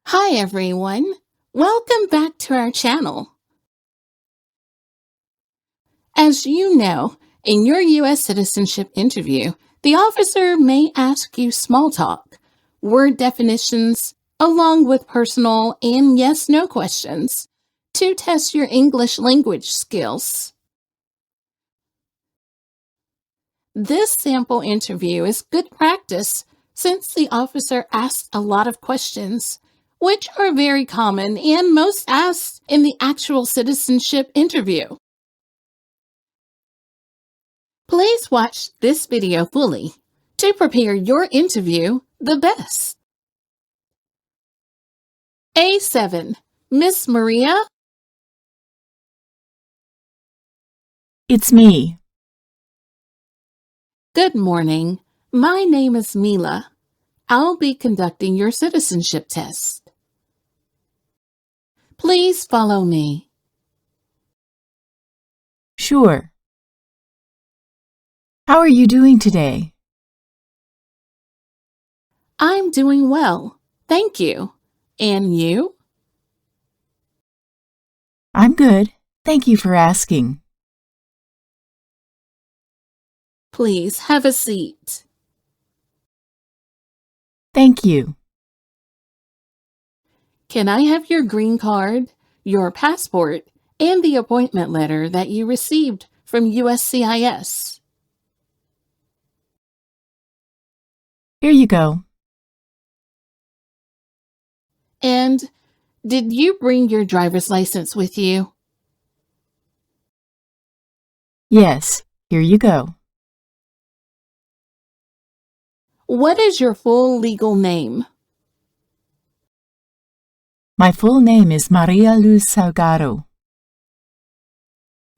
Hi everyone, welcome back to our channel. As you know, in your U.S. citizenship interview, the officer may ask you small talk, word definitions, along with personal and yes/no questions to test your English language skills. This sample interview is good practice since the officer asks a lot of questions, which are very common and most asked in the actual citizenship interview. Please watch this video fully to prepare your interview the best. A7, Miss Maria? It's me. Good morning. My name is Mila. I'll be conducting your citizenship test. Please follow me. Sure. How are you doing today? I'm doing well, thank you. And you? I'm good. Thank you for asking. Please have a seat. Thank you. Can I have your green card, your passport, and the appointment letter that you received from USCIS? Here you go. And did you bring your driver's license with you? Yes, here you go. What is your full legal name? My full name is Maria Luz Salgado.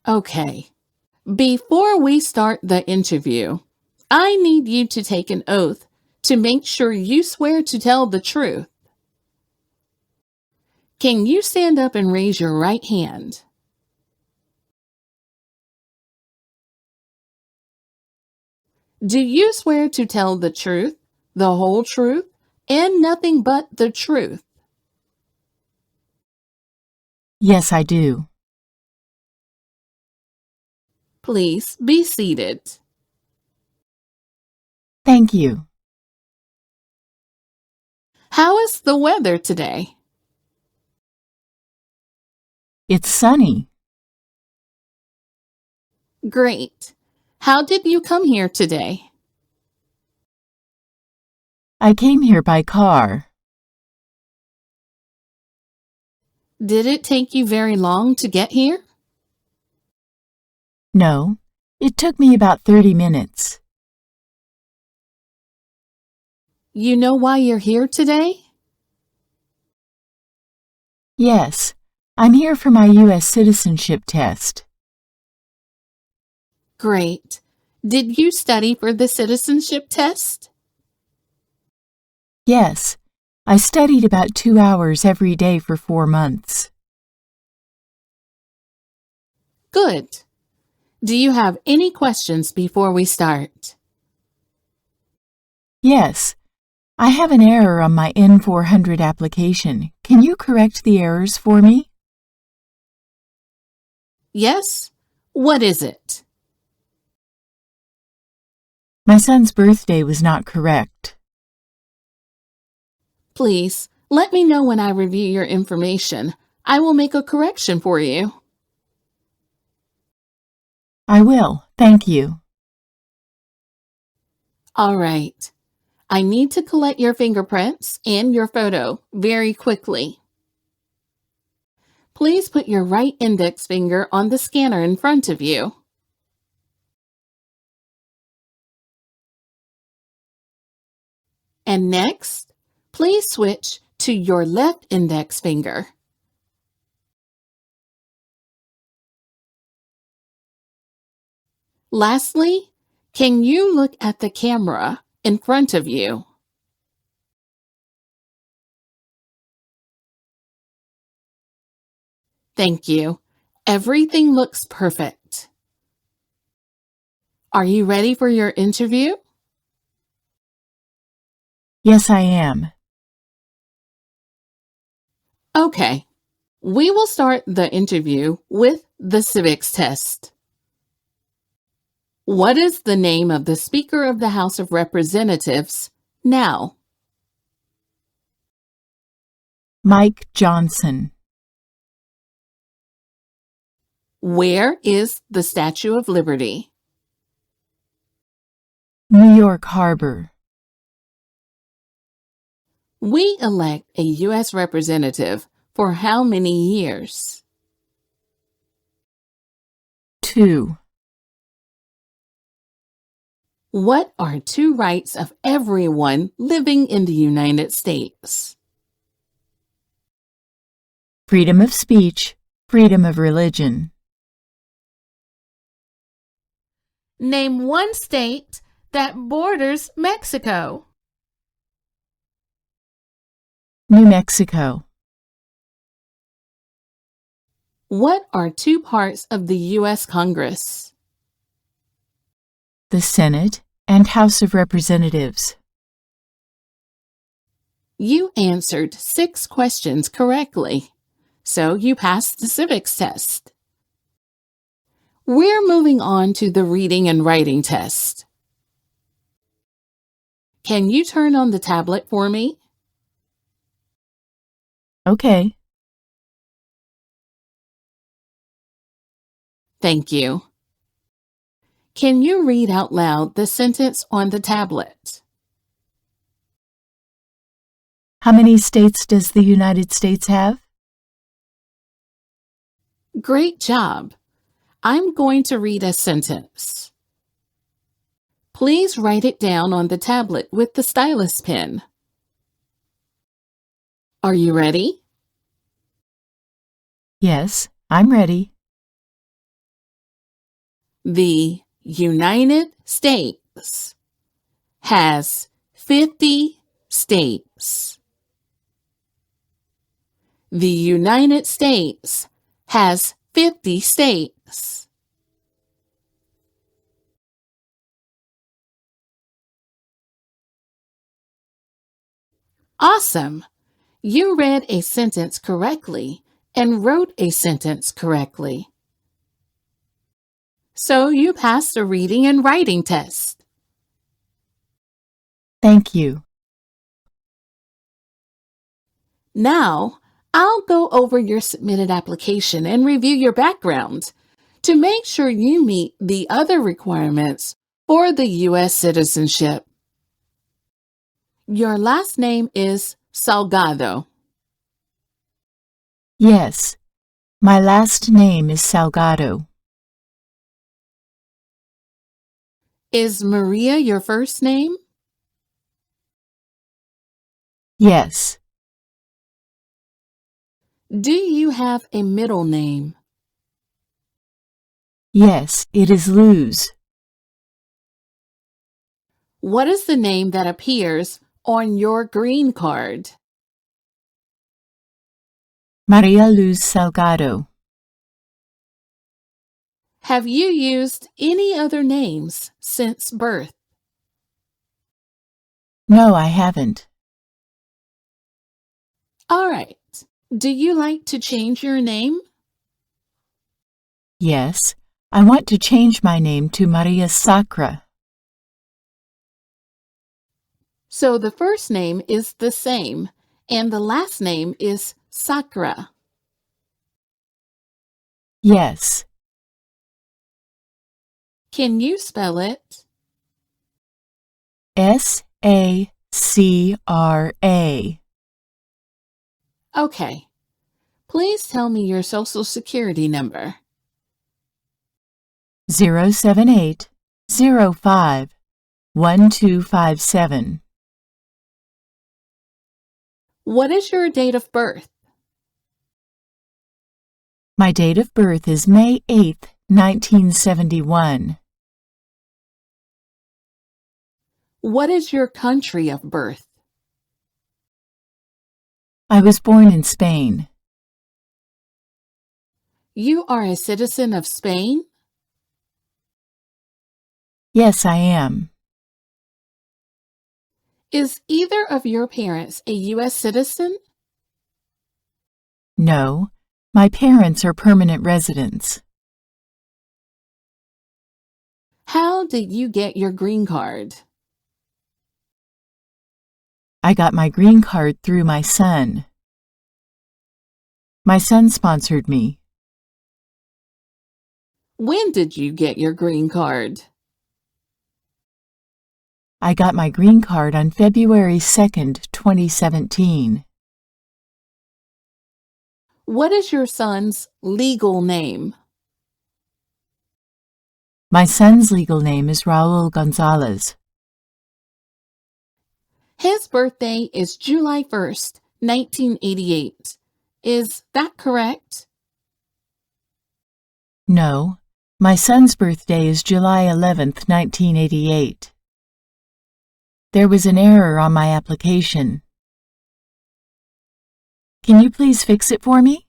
Okay. Before we start the interview, I need you to take an oath to make sure you swear to tell the truth. Can you stand up and raise your right hand? Do you swear to tell the truth, the whole truth, and nothing but the truth? Yes, I do. Please be seated. Thank you. How is the weather today? It's sunny. Great. How did you come here today? I came here by car. Did it take you very long to get here? No, it took me about 30 minutes. You know why you're here today? Yes, I'm here for my U.S. citizenship test. Great. Did you study for the citizenship test? Yes, I studied about 2 hours every day for 4 months. Good. Do you have any questions before we start? Yes, I have an error on my N400 application. Can you correct the errors for me? Yes? What is it? My son's birthday was not correct. Please, let me know when I review your information. I will make a correction for you. I will, thank you. All right. I need to collect your fingerprints and your photo very quickly. Please put your right index finger on the scanner in front of you. And next, please switch to your left index finger. Lastly, can you look at the camera in front of you? Thank you. Everything looks perfect. Are you ready for your interview? Yes, I am. Okay, we will start the interview with the Civics test. What is the name of the Speaker of the House of Representatives now? Mike Johnson. Where is the Statue of Liberty? New York Harbor. We elect a U.S. representative for how many years? 2. What are two rights of everyone living in the United States? Freedom of speech, freedom of religion. Name one state that borders Mexico. New Mexico. What are two parts of the U.S. Congress? The Senate and House of Representatives. You answered 6 questions correctly, so you passed the civics test. We're moving on to the reading and writing test. Can you turn on the tablet for me? Okay. Thank you. Can you read out loud the sentence on the tablet? How many states does the United States have? Great job. I'm going to read a sentence. Please write it down on the tablet with the stylus pen. Are you ready? Yes, I'm ready. The United States has 50 states. The United States has 50 states. Awesome! You read a sentence correctly and wrote a sentence correctly. So you passed the reading and writing test. Thank you. Now, I'll go over your submitted application and review your background to make sure you meet the other requirements for the U.S. citizenship. Your last name is Salgado. Yes, my last name is Salgado. Is Maria your first name? Yes. Do you have a middle name? Yes, it is Luz. What is the name that appears on your green card? Maria Luz Salgado. Have you used any other names since birth? No, I haven't. All right. Do you like to change your name? Yes, I want to change my name to Maria Sacra. So the first name is the same, and the last name is Sacra. Yes. Can you spell it? Sacra. Okay. Please tell me your social security number. 078051257. What is your date of birth? My date of birth is May 8th, 1971. What is your country of birth? I was born in Spain. You are a citizen of Spain? Yes, I am. Is either of your parents a U.S. citizen? No, my parents are permanent residents. How did you get your green card? I got my green card through my son. My son sponsored me. When did you get your green card? I got my green card on February 2nd, 2017. What is your son's legal name? My son's legal name is Raul Gonzalez. His birthday is July 1st, 1988. Is that correct? No, my son's birthday is July 11th, 1988. There was an error on my application. Can you please fix it for me?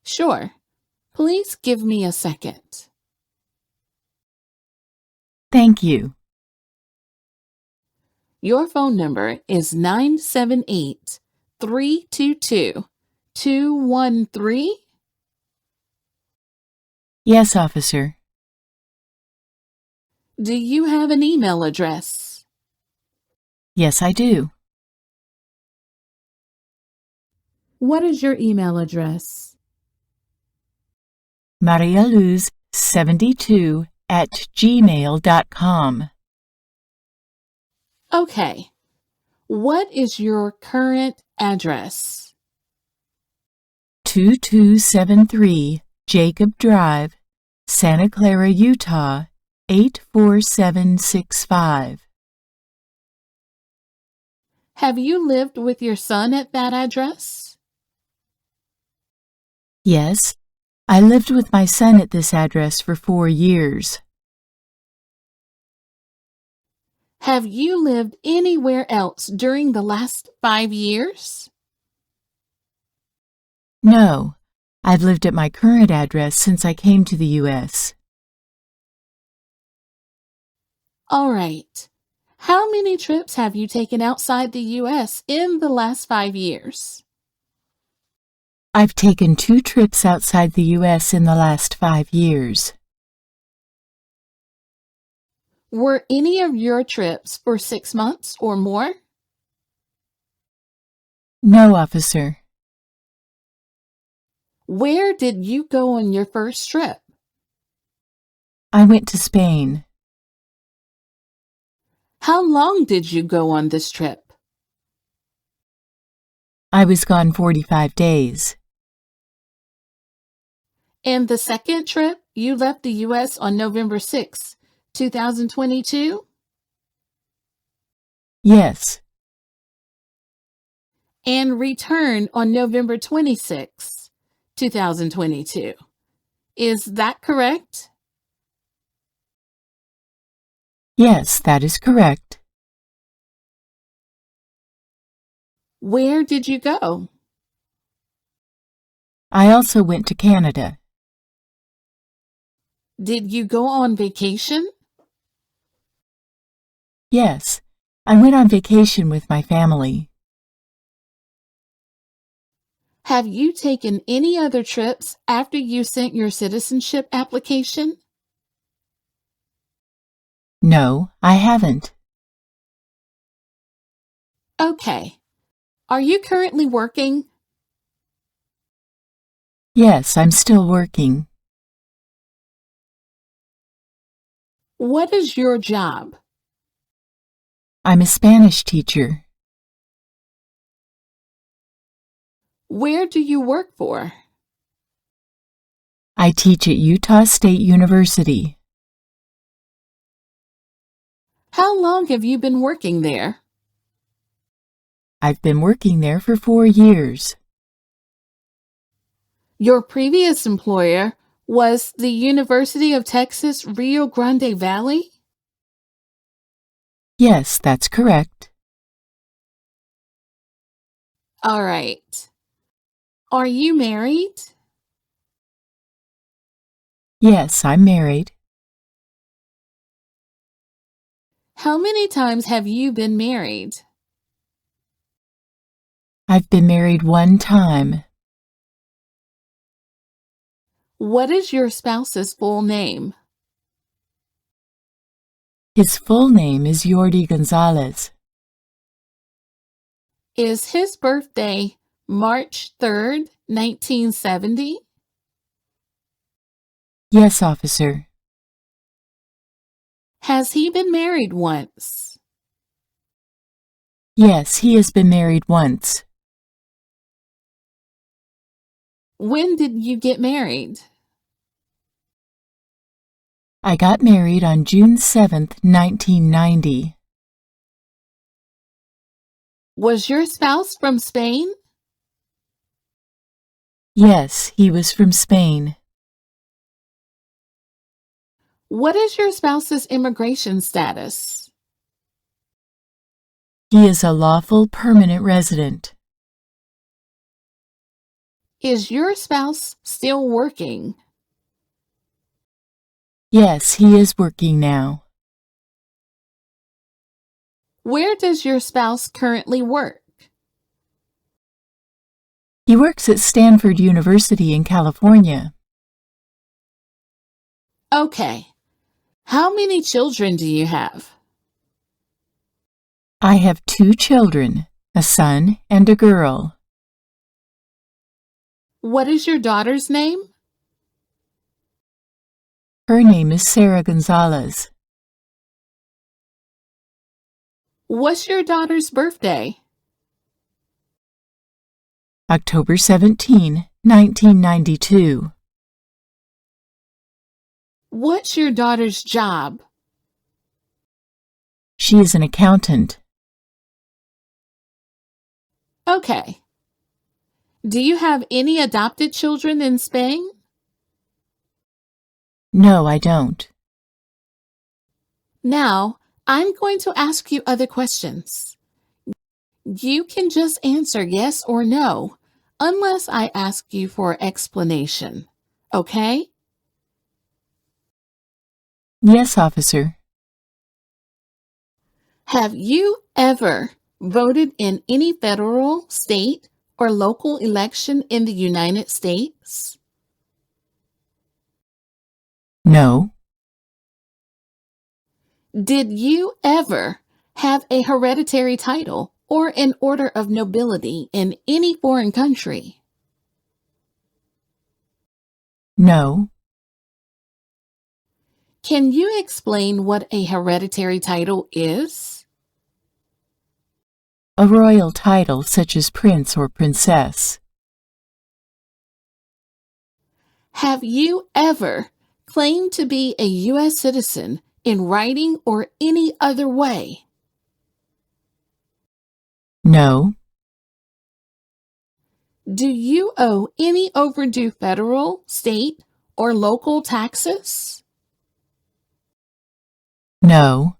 Sure. Please give me a second. Thank you. Your phone number is 978-322-213. Yes, officer. Do you have an email address? Yes, I do. What is your email address? marialuz72@gmail.com. Okay. What is your current address? 2273 Jacob Drive, Santa Clara, Utah, 84765. Have you lived with your son at that address? Yes, I lived with my son at this address for 4 years. Have you lived anywhere else during the last 5 years? No, I've lived at my current address since I came to the U.S. All right. How many trips have you taken outside the U.S. in the last 5 years? I've taken 2 trips outside the U.S. in the last 5 years. Were any of your trips for 6 months or more? No, officer. Where did you go on your first trip? I went to Spain. How long did you go on this trip? I was gone 45 days. And the second trip, you left the U.S. on November 6, 2022? Yes, And returned on November 26, 2022. Is that correct? yes, that is correct. Where did you go? I also went to Canada. Did you go on vacation? Yes, I went on vacation with my family. Have you taken any other trips after you sent your citizenship application? No, I haven't. Okay. Are you currently working? Yes, I'm still working. What is your job? I'm a Spanish teacher. Where do you work for? I teach at Utah State University. How long have you been working there? I've been working there for 4 years. Your previous employer was the University of Texas, Rio Grande Valley? Yes, that's correct. All right. Are you married? Yes, I'm married. How many times have you been married? I've been married one time. What is your spouse's full name? His full name is Jordi Gonzalez. Is his birthday March 3rd, 1970? Yes, officer. Has he been married once? Yes, he has been married once. When did you get married? I got married on June 7th, 1990. Was your spouse from Spain? Yes, he was from Spain. What is your spouse's immigration status? He is a lawful permanent resident. Is your spouse still working? Yes, he is working now. Where does your spouse currently work? He works at Stanford University in California. Okay. How many children do you have? I have 2 children, a son and a girl. What is your daughter's name? Her name is Sarah Gonzalez. What's your daughter's birthday? October 17, 1992. What's your daughter's job? She is an accountant. Okay. Do you have any adopted children in Spain? No, I don't. Now, I'm going to ask you other questions. You can just answer yes or no, unless I ask you for explanation. Okay? Yes, officer. Have you ever voted in any federal, state, or local election in the United States? No. Did you ever have a hereditary title or an order of nobility in any foreign country? No. Can you explain what a hereditary title is? A royal title such as prince or princess. Have you ever claimed to be a U.S. citizen in writing or any other way? No. Do you owe any overdue federal, state, or local taxes? No.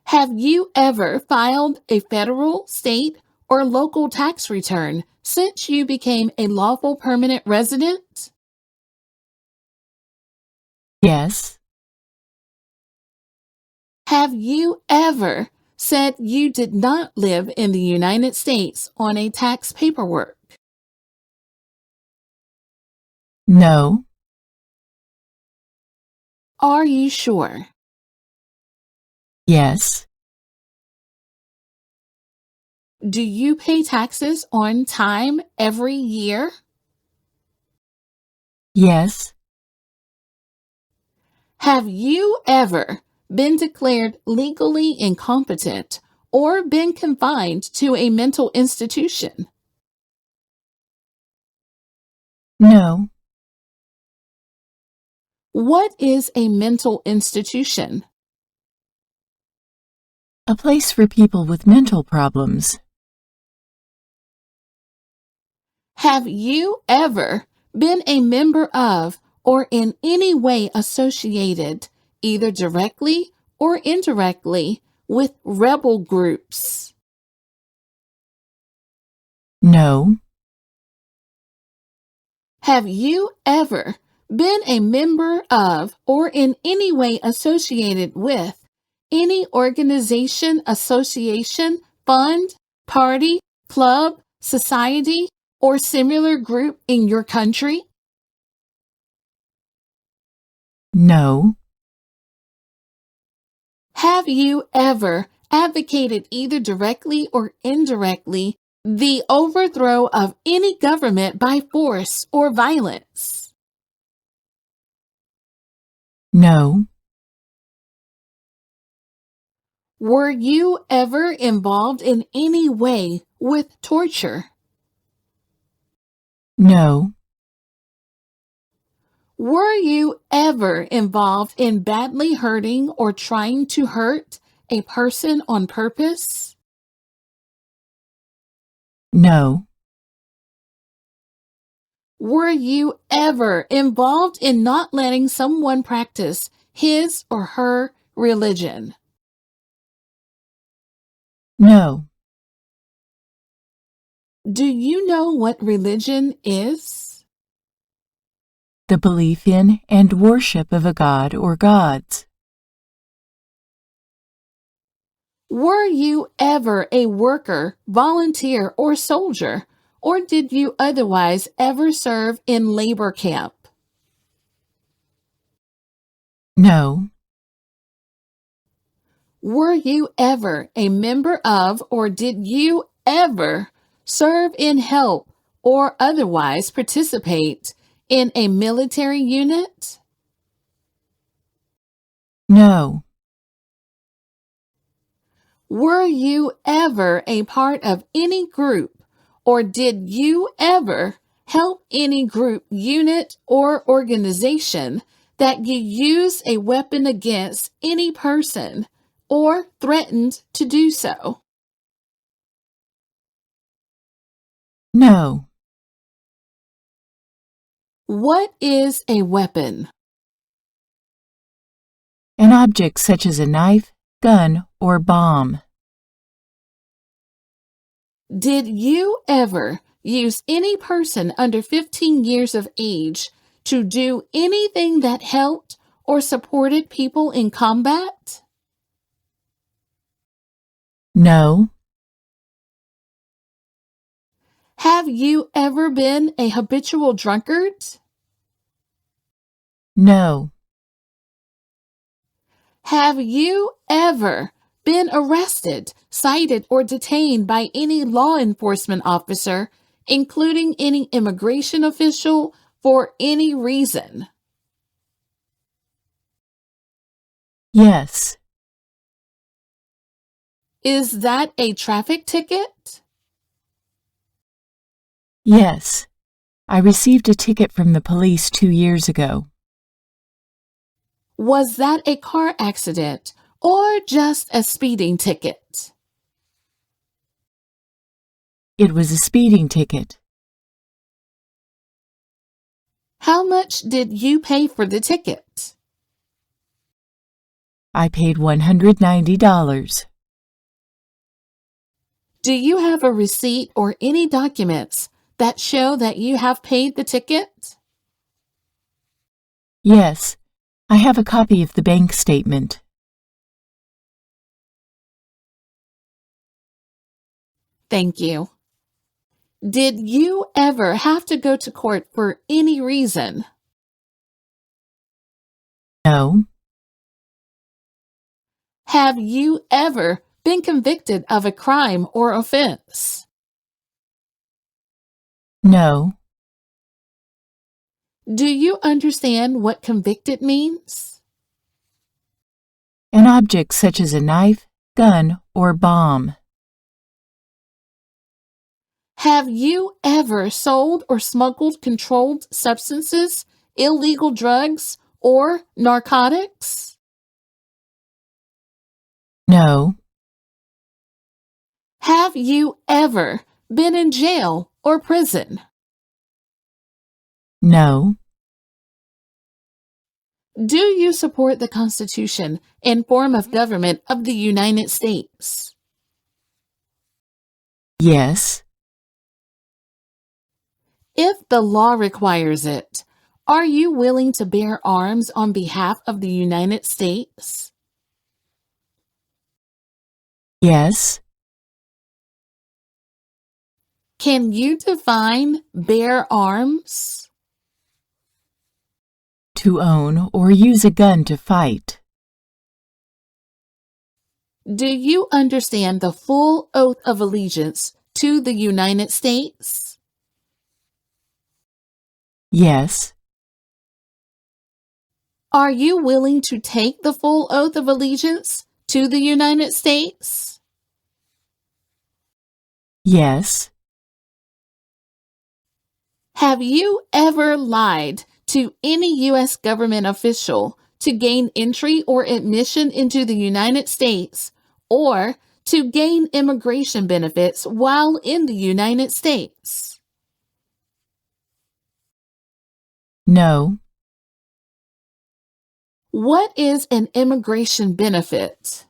Have you ever filed a federal, state, or local tax return since you became a lawful permanent resident? Yes. Have you ever said you did not live in the United States on a tax paperwork? No. Are you sure? Yes. Do you pay taxes on time every year? Yes. Have you ever been declared legally incompetent or been confined to a mental institution? No. What is a mental institution? A place for people with mental problems. Have you ever been a member of or in any way associated, either directly or indirectly, with rebel groups? No. Have you ever been a member of or in any way associated with any organization, association, fund, party, club, society, or similar group in your country? No. Have you ever advocated either directly or indirectly the overthrow of any government by force or violence? No. Were you ever involved in any way with torture? No. Were you ever involved in badly hurting or trying to hurt a person on purpose? No. Were you ever involved in not letting someone practice his or her religion? No. Do you know what religion is? The belief in and worship of a god or gods. Were you ever a worker, volunteer, or soldier? Or did you otherwise ever serve in labor camp? No. Were you ever a member of, or did you ever serve in help or otherwise participate in a military unit? No. Were you ever a part of any group, or did you ever help any group, unit, or organization that you use a weapon against any person or threatened to do so? No. What is a weapon? An object such as a knife, gun, or bomb. Did you ever use any person under 15 years of age to do anything that helped or supported people in combat? No. Have you ever been a habitual drunkard? No. Have you ever been arrested, cited, or detained by any law enforcement officer, including any immigration official, for any reason? Yes. Is that a traffic ticket? Yes. I received a ticket from the police 2 years ago. Was that a car accident or just a speeding ticket? It was a speeding ticket. How much did you pay for the ticket? I paid $190. Do you have a receipt or any documents that show that you have paid the ticket? Yes. I have a copy of the bank statement. Thank you. Did you ever have to go to court for any reason? No. Have you ever been convicted of a crime or offense? No. Do you understand what convicted means? An object such as a knife, gun, or bomb. Have you ever sold or smuggled controlled substances, illegal drugs, or narcotics? No. Have you ever been in jail or prison? No. Do you support the Constitution and form of government of the United States? Yes. If the law requires it, are you willing to bear arms on behalf of the United States? Yes. Can you define bear arms? To own or use a gun to fight. Do you understand the full oath of allegiance to the United States? Yes. Are you willing to take the full oath of allegiance to the United States? Yes. Have you ever lied to any U.S. government official to gain entry or admission into the United States or to gain immigration benefits while in the United States? No. What is an immigration benefit?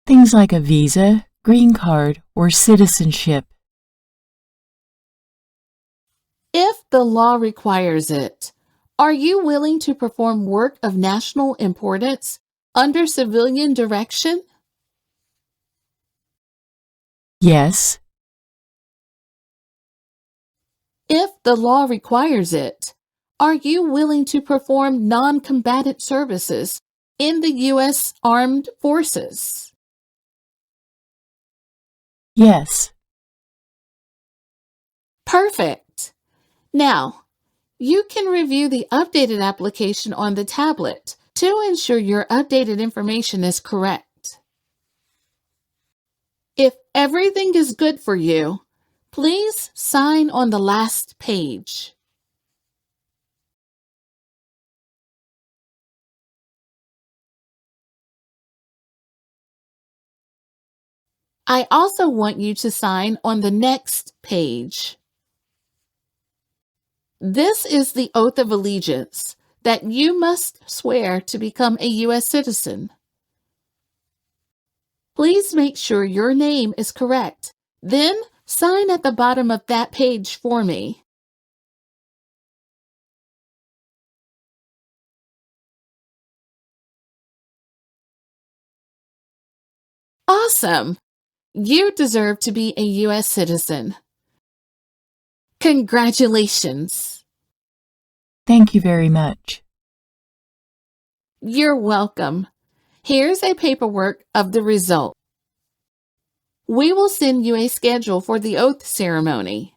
Things like a visa, green card, or citizenship. If the law requires it, are you willing to perform work of national importance under civilian direction? Yes. If the law requires it, are you willing to perform non-combatant services in the U.S. Armed Forces? Yes. Perfect. Now, you can review the updated application on the tablet to ensure your updated information is correct. If everything is good for you, please sign on the last page. I also want you to sign on the next page. This is the oath of allegiance that you must swear to become a U.S. citizen. Please make sure your name is correct. Then sign at the bottom of that page for me. Awesome! You deserve to be a U.S. citizen. Congratulations! Thank you very much. You're welcome. Here's a paperwork of the result. We will send you a schedule for the oath ceremony.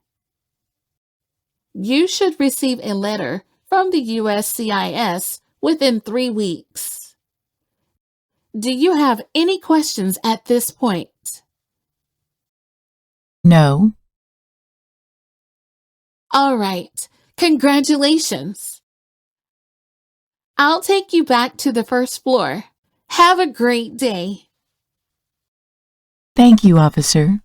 You should receive a letter from the USCIS within 3 weeks. Do you have any questions at this point? No. All right. Congratulations. I'll take you back to the first floor. Have a great day. Thank you, officer.